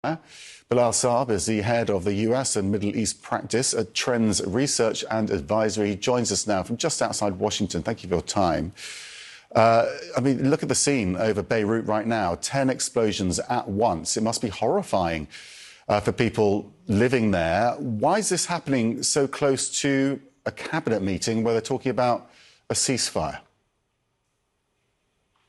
Bilal Saab is the head of the US and Middle East practice at Trends Research and Advisory. He joins us now from just outside Washington. Thank you for your time. Look at the scene over Beirut right now. 10 explosions at once. It must be horrifying for people living there. Why is this happening so close to a cabinet meeting where they're talking about a ceasefire?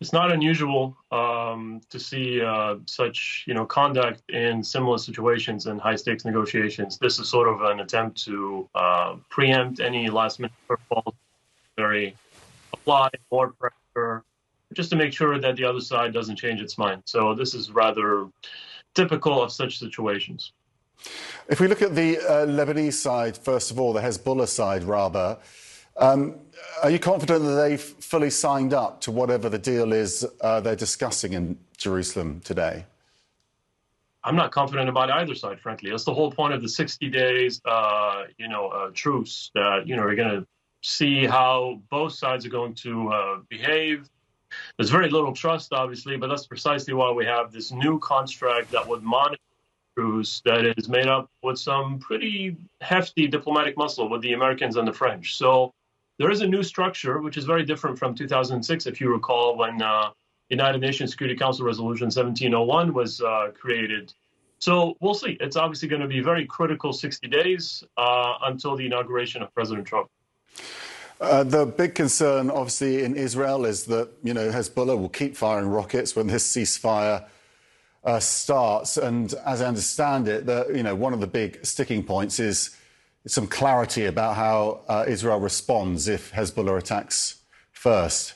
It's not unusual to see such, conduct in similar situations in high-stakes negotiations. This is sort of an attempt to preempt any last-minute curveballs, apply more pressure, just to make sure that the other side doesn't change its mind. So this is rather typical of such situations. If we look at the Lebanese side, first of all, the Hezbollah side, rather, are you confident that they've fully signed up to whatever the deal is they're discussing in Jerusalem today? I'm not confident about either side, frankly. That's the whole point of the 60 days, truce, that, you're going to see how both sides are going to behave. There's very little trust, obviously, but that's precisely why we have this new construct that would monitor truce that is made up with some pretty hefty diplomatic muscle with the Americans and the French. So there is a new structure, which is very different from 2006, if you recall, when United Nations Security Council Resolution 1701 was created. So we'll see. It's obviously going to be very critical 60 days until the inauguration of President Trump. The big concern, obviously, in Israel is that, Hezbollah will keep firing rockets when this ceasefire starts. And as I understand it, one of the big sticking points is some clarity about how Israel responds if Hezbollah attacks first.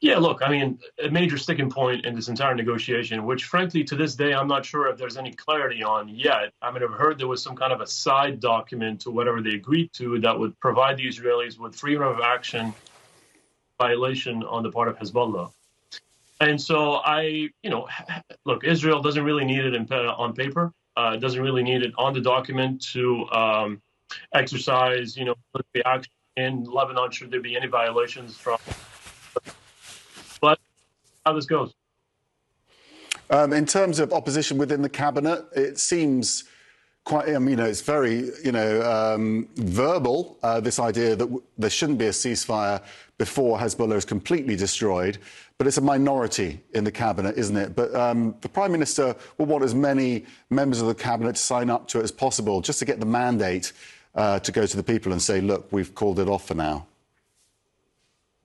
Yeah, look, a major sticking point in this entire negotiation, which frankly, to this day, I'm not sure if there's any clarity on yet. I've heard there was some kind of a side document to whatever they agreed to that would provide the Israelis with freedom of action violation on the part of Hezbollah. And so look, Israel doesn't really need it on paper. It doesn't really need it on the document to exercise, military action in Lebanon should there be any violations from. But how this goes. In terms of opposition within the cabinet, it seems quite, it's very, verbal, this idea that there shouldn't be a ceasefire before Hezbollah is completely destroyed. But it's a minority in the cabinet, isn't it? But the Prime Minister will want as many members of the cabinet to sign up to it as possible, just to get the mandate to go to the people and say, look, we've called it off for now.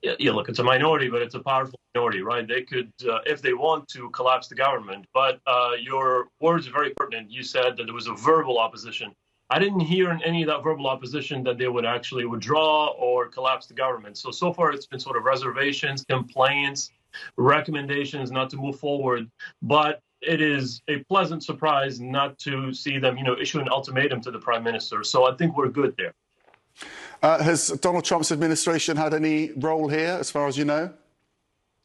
Yeah, look, it's a minority, but it's a powerful minority, right? They could, if they want to, collapse the government. But your words are very pertinent. You said that there was a verbal opposition. I didn't hear in any of that verbal opposition that they would actually withdraw or collapse the government. So far, it's been sort of reservations, complaints, recommendations not to move forward. But it is a pleasant surprise not to see them, issue an ultimatum to the prime minister. So I think we're good there. Has Donald Trump's administration had any role here, as far as you know?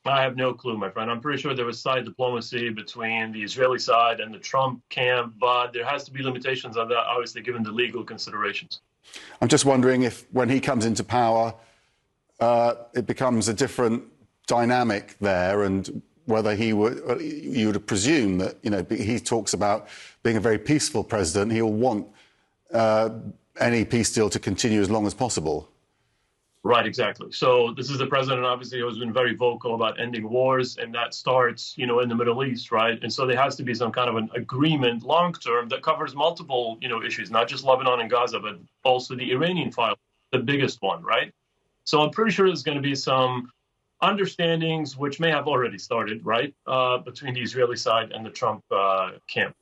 I have no clue, my friend. I'm pretty sure there was side diplomacy between the Israeli side and the Trump camp, but there has to be limitations on that, obviously, given the legal considerations. I'm just wondering if, when he comes into power, it becomes a different dynamic there, and whether you would presume that, he talks about being a very peaceful president. He'll want any peace deal to continue as long as possible. Right, exactly. So this is the president, obviously, who has been very vocal about ending wars, and that starts, in the Middle East, right? And so there has to be some kind of an agreement long-term that covers multiple, issues, not just Lebanon and Gaza, but also the Iranian file, the biggest one, right? So I'm pretty sure there's going to be some understandings, which may have already started, right, between the Israeli side and the Trump camp.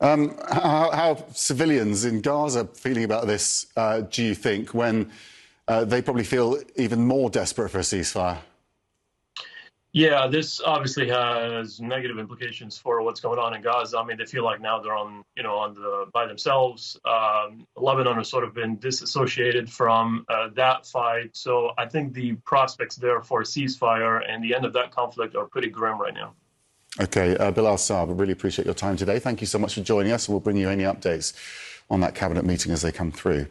How civilians in Gaza are feeling about this, do you think, when they probably feel even more desperate for a ceasefire? Yeah, this obviously has negative implications for what's going on in Gaza. They feel like now they're by themselves. Lebanon has sort of been disassociated from that fight. So I think the prospects there for a ceasefire and the end of that conflict are pretty grim right now. OK, Bilal Saab, I really appreciate your time today. Thank you so much for joining us. We'll bring you any updates on that cabinet meeting as they come through.